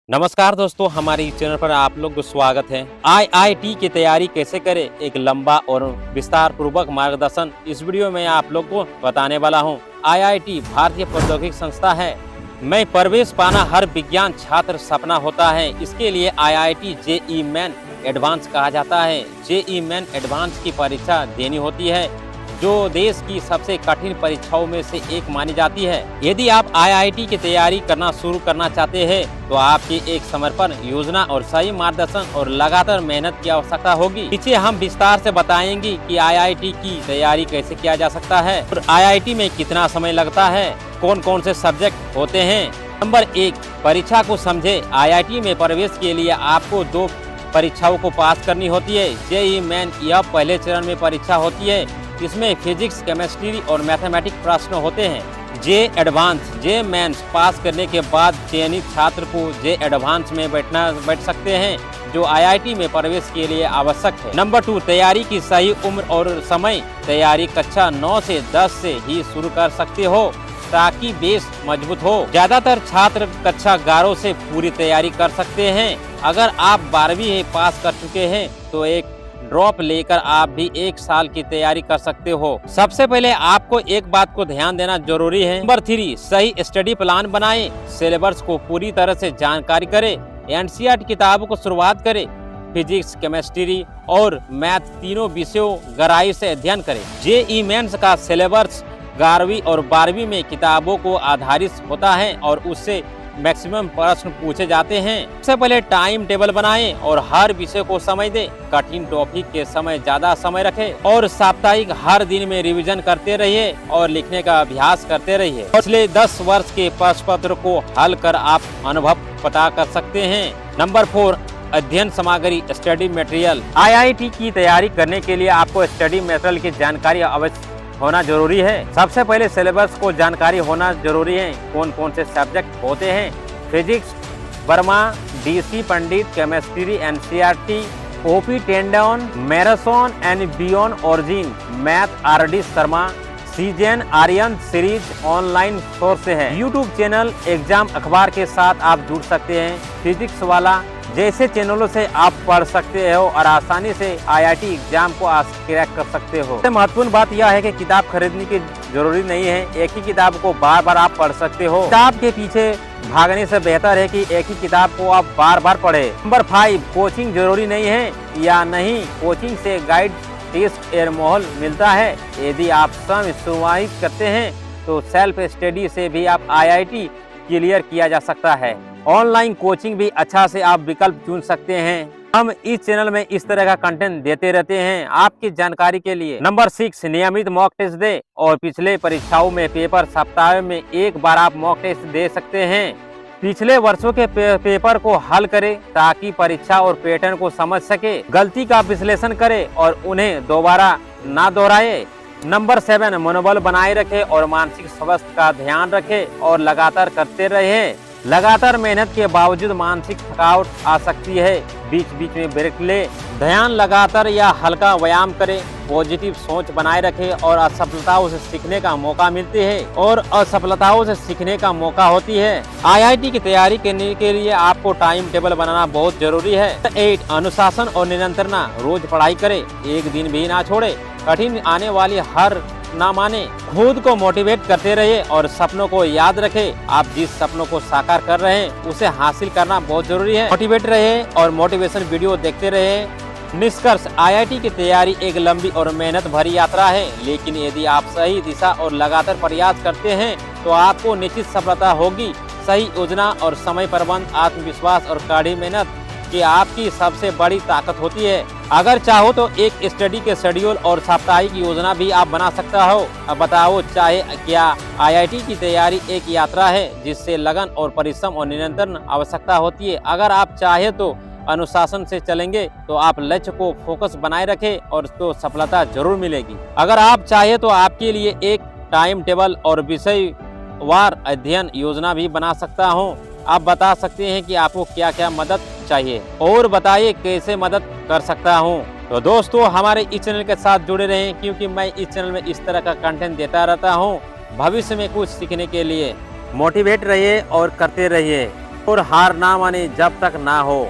नमस्कार दोस्तों, हमारे इस चैनल पर आप लोग को स्वागत है। आईआईटी की तैयारी कैसे करें, एक लंबा और विस्तार पूर्वक मार्गदर्शन इस वीडियो में आप लोग को बताने वाला हूं। आईआईटी भारतीय प्रौद्योगिकी संस्था है। में प्रवेश पाना हर विज्ञान छात्र सपना होता है। इसके लिए आईआईटी जेईई मेन एडवांस कहा जाता है। जेईई मेन एडवांस की परीक्षा देनी होती है, जो देश की सबसे कठिन परीक्षाओं में से एक मानी जाती है। यदि आप आईआईटी की तैयारी करना शुरू करना चाहते हैं तो आपकी एक समर्पण योजना और सही मार्गदर्शन और लगातार मेहनत की आवश्यकता होगी। पीछे हम विस्तार से बताएंगे कि आईआईटी की तैयारी कैसे किया जा सकता है और आईआईटी में कितना समय लगता है, कौन कौन से सब्जेक्ट होते हैं। नंबर 1, परीक्षा को समझे। आईआईटी में प्रवेश के लिए आपको 2 परीक्षाओं को पास करनी होती है। जेईई मेन यह पहले चरण में परीक्षा होती है। इसमें फिजिक्स, केमिस्ट्री और मैथमेटिक्स प्रश्न होते हैं। जे मेंस पास करने के बाद चयनित छात्र को जे एडवांस में बैठ सकते हैं, जो आईआईटी में प्रवेश के लिए आवश्यक है। नंबर 2, तैयारी की सही उम्र और समय। तैयारी कक्षा 9 से 10 से ही शुरू कर सकते हो ताकि बेस मजबूत हो। ज्यादातर छात्र कक्षा 11 से पूरी तैयारी कर सकते हैं। अगर आप 12वीं पास कर चुके हैं तो एक ड्रॉप लेकर आप भी 1 साल की तैयारी कर सकते हो। सबसे पहले आपको एक बात को ध्यान देना जरूरी है। नंबर 3, सही स्टडी प्लान बनाएं। सिलेबस को पूरी तरह से जानकारी करें। एनसीईआरटी किताबों को शुरुआत करें। फिजिक्स, केमिस्ट्री और मैथ तीनों विषयों गहराई से अध्ययन करें। जेईई मेंस का सिलेबस 11वीं और 12वीं में किताबों को आधारित होता है और उससे मैक्सिमम प्रश्न पूछे जाते हैं। सबसे पहले टाइम टेबल बनाएं और हर विषय को समझ दें। कठिन टॉपिक के समय ज्यादा समय रखें और साप्ताहिक हर दिन में रिवीजन करते रहिए और लिखने का अभ्यास करते रहिए। पिछले 10 वर्ष के प्रश्न पत्र को हल कर आप अनुभव पता कर सकते हैं। नंबर 4, अध्ययन सामग्री, स्टडी मटेरियल। आईआईटी की तैयारी करने के लिए आपको स्टडी मटेरियल की जानकारी अवश्य होना जरूरी है। सबसे पहले सिलेबस को जानकारी होना जरूरी है। कौन कौन से सब्जेक्ट होते हैं। Physics Verma, DC Pandit, chemistry NCERT, OP Tandon, marathon and beyond origin, math RD Sharma, सीजन आर्यन सीरीज ऑनलाइन सोर्स है। यूट्यूब चैनल एग्जाम अखबार के साथ आप जुड़ सकते हैं। फिजिक्स वाला जैसे चैनलों से आप पढ़ सकते हो और आसानी से आईआईटी एग्जाम को क्रैक कर सकते हो। सबसे महत्वपूर्ण बात यह है कि किताब खरीदने की जरूरी नहीं है। एक ही किताब को बार बार आप पढ़ सकते हो। किताब के पीछे भागने से बेहतर है कि एक ही किताब को आप बार बार पढ़े। नंबर 5, कोचिंग जरूरी नहीं है या नहीं। कोचिंग से गाइड, टेस्ट और माहौल मिलता है। यदि आप स्वयं शुरुआत करते हैं तो सेल्फ स्टडी से भी आप आईआईटी क्लियर किया जा सकता है। ऑनलाइन कोचिंग भी अच्छा से आप विकल्प चुन सकते हैं। हम इस चैनल में इस तरह का कंटेंट देते रहते हैं आपकी जानकारी के लिए। नंबर 6, नियमित मॉक टेस्ट दे और पिछले परीक्षाओं में पेपर सप्ताह में 1 बार आप मॉक टेस्ट दे सकते हैं। पिछले वर्षों के पेपर को हल करें ताकि परीक्षा और पैटर्न को समझ सके। गलती का विश्लेषण करें और उन्हें दोबारा ना दोहराए। नंबर 7, मनोबल बनाए रखें और मानसिक स्वास्थ्य का ध्यान रखें और लगातार करते रहें। लगातार मेहनत के बावजूद मानसिक थकावट आ सकती है। बीच बीच में ब्रेक ले। ध्यान लगातार या हल्का व्यायाम करें। पॉजिटिव सोच बनाए रखें और असफलताओं से सीखने का मौका मिलती है। आईआईटी की तैयारी करने के लिए आपको टाइम टेबल बनाना बहुत जरूरी है। 8, अनुशासन और निरंतरता। रोज पढ़ाई करें, एक दिन भी ना छोड़े। कठिन आने वाली हर ना माने। खुद को मोटिवेट करते रहिए और सपनों को याद रखें। आप जिस सपनों को साकार कर रहे हैं उसे हासिल करना बहुत जरूरी है। मोटिवेट रहे और मोटिवेशन वीडियो देखते रहे। निष्कर्ष, आईआईटी की तैयारी एक लंबी और मेहनत भरी यात्रा है, लेकिन यदि आप सही दिशा और लगातार प्रयास करते हैं तो आपको निश्चित सफलता होगी। सही योजना और समय प्रबंध, आत्मविश्वास और कड़ी मेहनत की आपकी सबसे बड़ी ताकत होती है। अगर चाहो तो एक स्टडी के शेड्यूल और साप्ताहिक योजना भी आप बना सकता हो। अब बताओ, चाहे क्या आईआईटी की तैयारी एक यात्रा है जिससे लगन और परिश्रम और निरंतर आवश्यकता होती है। अगर आप चाहे तो अनुशासन से चलेंगे तो आप लक्ष्य को फोकस बनाए रखें और तो सफलता जरूर मिलेगी। अगर आप चाहे तो आपके लिए एक टाइम टेबल और विषयवार अध्ययन योजना भी बना सकता हूँ। आप बता सकते हैं कि आपको क्या क्या मदद चाहिए और बताइए कैसे मदद कर सकता हूं। तो दोस्तों, हमारे इस चैनल के साथ जुड़े रहें क्योंकि मैं इस चैनल में इस तरह का कंटेंट देता रहता हूं। भविष्य में कुछ सीखने के लिए मोटिवेट रहिए और करते रहिए। और हार ना माने जब तक ना हो।